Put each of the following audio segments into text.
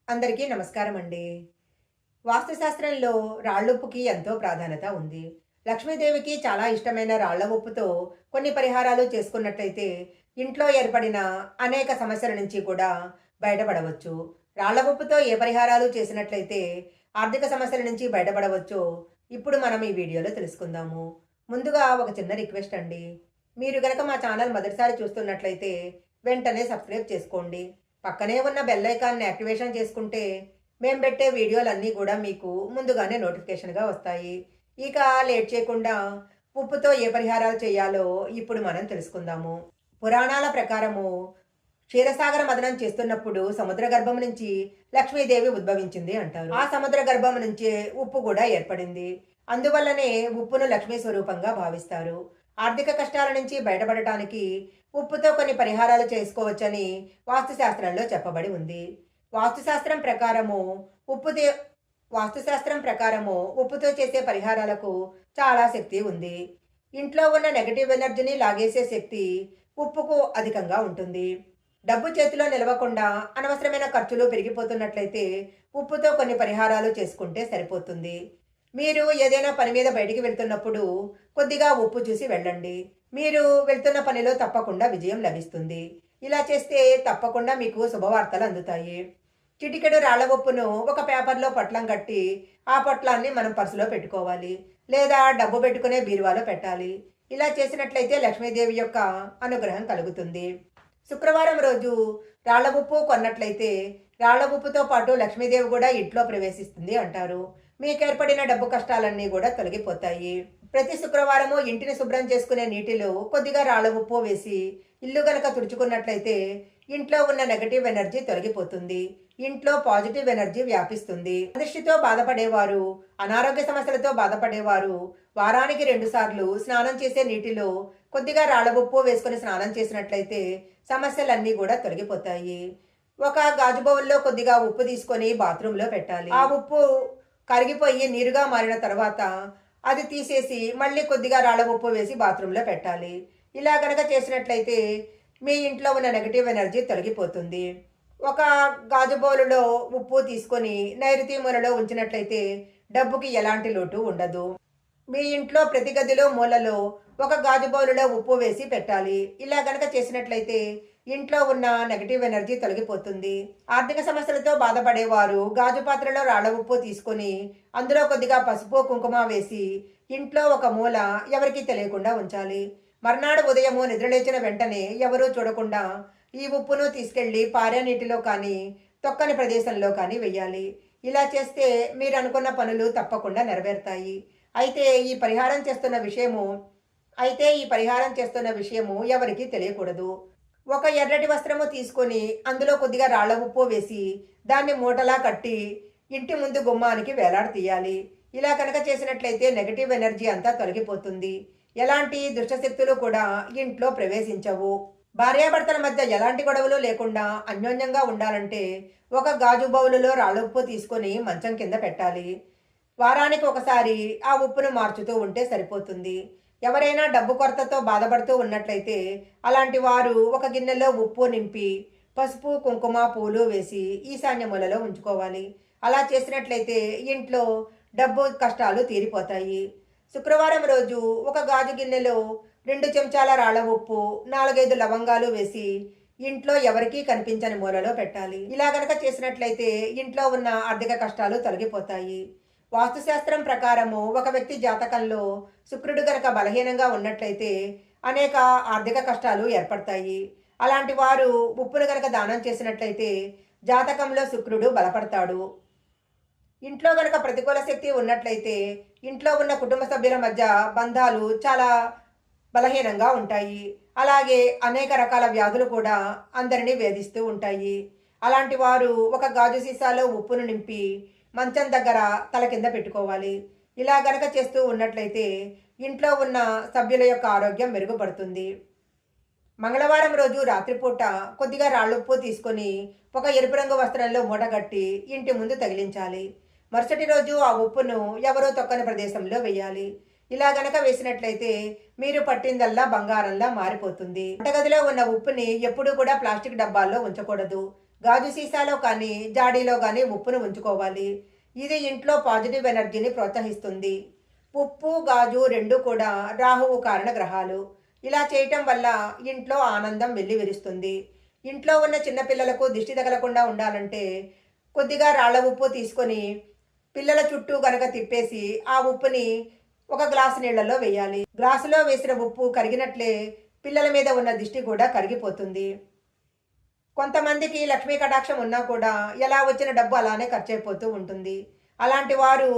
అందరికీ నమస్కారం అండి. వాస్తుశాస్త్రంలో రాళ్ళుప్పుకి ఎంతో ప్రాధాన్యత ఉంది. లక్ష్మీదేవికి చాలా ఇష్టమైన రాళ్ల ఉప్పుతో కొన్ని పరిహారాలు చేసుకున్నట్లయితే ఇంట్లో ఏర్పడిన అనేక సమస్యల నుంచి కూడా బయటపడవచ్చు. రాళ్ల ఉప్పుతో ఏ పరిహారాలు చేసినట్లయితే ఆర్థిక సమస్యల నుంచి బయటపడవచ్చో ఇప్పుడు మనం ఈ వీడియోలో తెలుసుకుందాము. ముందుగా ఒక చిన్న రిక్వెస్ట్ అండి. మీరు గనక మా ఛానల్ మొదటిసారి చూస్తున్నట్లయితే వెంటనే సబ్స్క్రైబ్ చేసుకోండి. పక్కనే ఉన్న బెల్ ఐకాన్ని యాక్టివేషన్ చేసుకుంటే మేము పెట్టే వీడియోలన్నీ కూడా మీకు ముందుగానే నోటిఫికేషన్గా వస్తాయి. ఇక లేట్ చేయకుండా ఉప్పుతో ఏ పరిహారాలు చేయాలో ఇప్పుడు మనం తెలుసుకుందాము. పురాణాల ప్రకారము క్షీరసాగర మదనం చేస్తున్నప్పుడు సముద్ర గర్భం నుంచి లక్ష్మీదేవి ఉద్భవించింది అంటారు. ఆ సముద్ర గర్భం నుంచే ఉప్పు కూడా ఏర్పడింది. అందువల్లనే ఉప్పును లక్ష్మీ స్వరూపంగా భావిస్తారు. ఆర్థిక కష్టాల నుంచి బయటపడటానికి ఉప్పుతో కొన్ని పరిహారాలు చేసుకోవచ్చని వాస్తుశాస్త్రంలో చెప్పబడి ఉంది. వాస్తుశాస్త్రం ప్రకారము ఉప్పుతో వాస్తుశాస్త్రం ప్రకారము ఉప్పుతో చేసే పరిహారాలకు చాలా శక్తి ఉంది. ఇంట్లో ఉన్న నెగటివ్ ఎనర్జీని లాగేసే శక్తి ఉప్పుకు అధికంగా ఉంటుంది. డబ్బు చేతిలో నిలవకుండా అనవసరమైన ఖర్చులు పెరిగిపోతున్నట్లయితే ఉప్పుతో కొన్ని పరిహారాలు చేసుకుంటే సరిపోతుంది. మీరు ఏదైనా పని మీద బయటికి వెళ్తున్నప్పుడు కొద్దిగా ఉప్పు చూసి వెళ్ళండి. మీరు వెళ్తున్న పనిలో తప్పకుండా విజయం లభిస్తుంది. ఇలా చేస్తే తప్పకుండా మీకు శుభవార్తలు అందుతాయి. చిటికెడు రాళ్ల ఉప్పును ఒక పేపర్లో పొట్లం కట్టి ఆ పొట్లాన్ని మనం పర్సులో పెట్టుకోవాలి, లేదా డబ్బు పెట్టుకునే బీరువాలో పెట్టాలి. ఇలా చేసినట్లయితే లక్ష్మీదేవి యొక్క అనుగ్రహం కలుగుతుంది. శుక్రవారం రోజు రాళ్ల ఉప్పు కొన్నట్లయితే రాళ్ల ఉప్పుతో పాటు లక్ష్మీదేవి కూడా ఇంట్లో ప్రవేశిస్తుంది అంటారు. మీకు ఏర్పడిన డబ్బు కష్టాలన్నీ కూడా తొలగిపోతాయి. ప్రతి శుక్రవారము ఇంటిని శుభ్రం చేసుకునే నీటిలో కొద్దిగా రాళ్ల ఉప్పు వేసి ఇల్లు గనక తుడుచుకున్నట్లయితే ఇంట్లో ఉన్న నెగటివ్ ఎనర్జీ తొలగిపోతుంది. ఇంట్లో పాజిటివ్ ఎనర్జీ వ్యాపిస్తుంది. దృష్టితో బాధపడేవారు, అనారోగ్య సమస్యలతో బాధపడేవారు వారానికి 2 సార్లు స్నానం చేసే నీటిలో కొద్దిగా రాళ్ల ఉప్పు వేసుకుని స్నానం చేసినట్లయితే సమస్యలన్నీ కూడా తొలగిపోతాయి. ఒక గాజు బౌల్లో కొద్దిగా ఉప్పు తీసుకొని బాత్రూంలో పెట్టాలి. ఆ ఉప్పు కరిగిపోయి నీరుగా మారిన తర్వాత అది తీసేసి మళ్ళీ కొద్దిగా రాళ్ల ఉప్పు వేసి బాత్రూంలో పెట్టాలి. ఇలా గనక చేసినట్లయితే మీ ఇంట్లో ఉన్న నెగటివ్ ఎనర్జీ తొలగిపోతుంది. ఒక గాజు బౌలులో ఉప్పు తీసుకొని నైరుతి మూలలో ఉంచినట్లయితే డబ్బుకి ఎలాంటి లోటు ఉండదు. మీ ఇంట్లో ప్రతి గదిలో మూలలో ఒక గాజు బౌలులో ఉప్పు వేసి పెట్టాలి. ఇలా గనక చేసినట్లయితే ఇంట్లో ఉన్న నెగటివ్ ఎనర్జీ తొలగిపోతుంది. ఆర్థిక సమస్యలతో బాధపడేవారు గాజు పాత్రలో రాళ్ల ఉప్పు తీసుకొని అందులో కొద్దిగా పసుపు కుంకుమ వేసి ఇంట్లో ఒక మూల ఎవరికీ తెలియకుండా ఉంచాలి. మర్నాడు ఉదయము నిద్రలేచిన వెంటనే ఎవరూ చూడకుండా ఈ ఉప్పును తీసుకెళ్లి పారే నీటిలో కానీ తొక్కని ప్రదేశంలో కానీ వెయ్యాలి. ఇలా చేస్తే మీరు అనుకున్న పనులు తప్పకుండా నెరవేరుతాయి. అయితే ఈ పరిహారం చేస్తున్న విషయము ఎవరికీ తెలియకూడదు. ఒక ఎర్రటి వస్త్రము తీసుకొని అందులో కొద్దిగా రాళ్ల ఉప్పు వేసి దాన్ని మూటలా కట్టి ఇంటి ముందు గుమ్మానికి వేలాడతీయాలి. ఇలా కనుక చేసినట్లయితే నెగటివ్ ఎనర్జీ అంతా తొలగిపోతుంది. ఎలాంటి దుష్టశక్తులు కూడా ఇంట్లో ప్రవేశించవు. భార్యాభర్తల మధ్య ఎలాంటి గొడవలు లేకుండా అన్యోన్యంగా ఉండాలంటే ఒక గాజు బౌలులో రాళ్ల ఉప్పు తీసుకొని మంచం కింద పెట్టాలి. వారానికి ఒకసారి ఆ ఉప్పును మార్చుతూ ఉంటే సరిపోతుంది. ఎవరైనా డబ్బు కొరతతో బాధపడుతూ ఉన్నట్లయితే అలాంటి వారు ఒక గిన్నెలో ఉప్పు నింపి పసుపు కుంకుమ పూలు వేసి ఈశాన్య మూలలో ఉంచుకోవాలి. అలా చేసినట్లయితే ఇంట్లో డబ్బు కష్టాలు తీరిపోతాయి. శుక్రవారం రోజు ఒక గాజు గిన్నెలో 2 చెంచాల రాళ్ల ఉప్పు 4-5 లవంగాలు వేసి ఇంట్లో ఎవరికీ కనిపించని మూలలో పెట్టాలి. ఇలా గనక చేసినట్లయితే ఇంట్లో ఉన్న ఆర్థిక కష్టాలు తొలగిపోతాయి. వాస్తుశాస్త్రం ప్రకారము ఒక వ్యక్తి జాతకంలో శుక్రుడు గనక బలహీనంగా ఉన్నట్లయితే అనేక ఆర్థిక కష్టాలు ఏర్పడతాయి. అలాంటి వారు ఉప్పును గనక దానం చేసినట్లయితే జాతకంలో శుక్రుడు బలపడతాడు. ఇంట్లో గనక ప్రతికూల శక్తి ఉన్నట్లయితే ఇంట్లో ఉన్న కుటుంబ సభ్యుల మధ్య బంధాలు చాలా బలహీనంగా ఉంటాయి. అలాగే అనేక రకాల వ్యాధులు కూడా అందరినీ వేధిస్తూ ఉంటాయి. అలాంటి వారు ఒక గాజు సీసాలో ఉప్పును నింపి మంచం దగ్గర తల కింద పెట్టుకోవాలి. ఇలా గనక చేస్తూ ఉన్నట్లయితే ఇంట్లో ఉన్న సభ్యుల యొక్క ఆరోగ్యం మెరుగుపడుతుంది. మంగళవారం రోజు రాత్రిపూట కొద్దిగా రాళ్ళుప్పు తీసుకొని ఒక ఎరుపు రంగు వస్త్రంలో మూటగట్టి ఇంటి ముందు తగిలించాలి. మరుసటి రోజు ఆ ఉప్పును ఎవరో తొక్కని ప్రదేశంలో వేయాలి. ఇలా గనక వేసినట్లయితే మీరు పట్టిందల్లా బంగారంలా మారిపోతుంది. వంటగదిలో ఉన్న ఉప్పుని ఎప్పుడూ కూడా ప్లాస్టిక్ డబ్బాల్లో ఉంచకూడదు. గాజు సీసాలో కానీ జాడీలో కానీ ఉప్పును ఉంచుకోవాలి. ఇది ఇంట్లో పాజిటివ్ ఎనర్జీని ప్రోత్సహిస్తుంది. ఉప్పు గాజు రెండు కూడా రాహువు కారణ గ్రహాలు. ఇలా చేయటం వల్ల ఇంట్లో ఆనందం వెల్లివిరుస్తుంది. ఇంట్లో ఉన్న చిన్నపిల్లలకు దిష్టి తగలకుండా ఉండాలంటే కొద్దిగా రాళ్ళ ఉప్పు తీసుకొని పిల్లల చుట్టూ గనక తిప్పేసి ఆ ఉప్పుని ఒక గ్లాసు నీళ్లలో వేయాలి. గ్లాసులో వేసిన ఉప్పు కరిగినట్లే పిల్లల మీద ఉన్న దిష్టి కూడా కరిగిపోతుంది. కొంతమందికి లక్ష్మీ కటాక్షం ఉన్నా కూడా ఎలా వచ్చిన డబ్బు అలానే ఖర్చయిపోతూ ఉంటుంది. అలాంటి వారు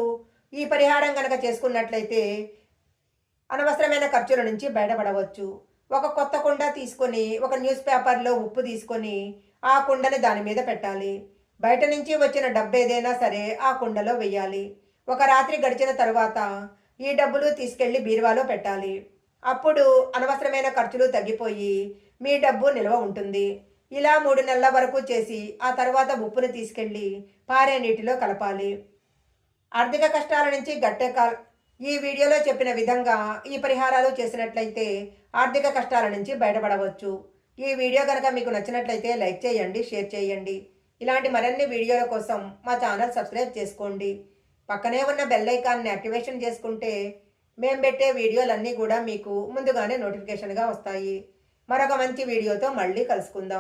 ఈ పరిహారం గనక చేసుకున్నట్లయితే అనవసరమైన ఖర్చుల నుంచి బయటపడవచ్చు. ఒక కొత్త కుండ తీసుకొని ఒక న్యూస్ పేపర్లో ఉప్పు తీసుకొని ఆ కుండని దాని మీద పెట్టాలి. బయట నుంచి వచ్చిన డబ్బు ఏదైనా సరే ఆ కుండలో వెయ్యాలి. ఒక రాత్రి గడిచిన తరువాత ఈ డబ్బులు తీసుకెళ్లి బీరువాలో పెట్టాలి. అప్పుడు అనవసరమైన ఖర్చులు తగ్గిపోయి మీ డబ్బు నిల్వ ఉంటుంది. ఇలా 3 నెలల వరకు చేసి ఆ తర్వాత ఉప్పుని తీసుకెళ్లి పారే నీటిలో కలపాలి. ఆర్థిక కష్టాల నుంచి ఈ వీడియోలో చెప్పిన విధంగా ఈ పరిహారాలు చేసినట్లయితే ఆర్థిక కష్టాల నుంచి బయటపడవచ్చు. ఈ వీడియో కనుక మీకు నచ్చినట్లయితే లైక్ చేయండి, షేర్ చేయండి. ఇలాంటి మరిన్ని వీడియోల కోసం మా ఛానల్ సబ్స్క్రైబ్ చేసుకోండి. పక్కనే ఉన్న బెల్ ఐకాన్ని యాక్టివేషన్ చేసుకుంటే మేము పెట్టే వీడియోలన్నీ కూడా మీకు ముందుగానే నోటిఫికేషన్గా వస్తాయి. మరొక మంచి వీడియోతో మళ్ళీ కలుసుకుందాం.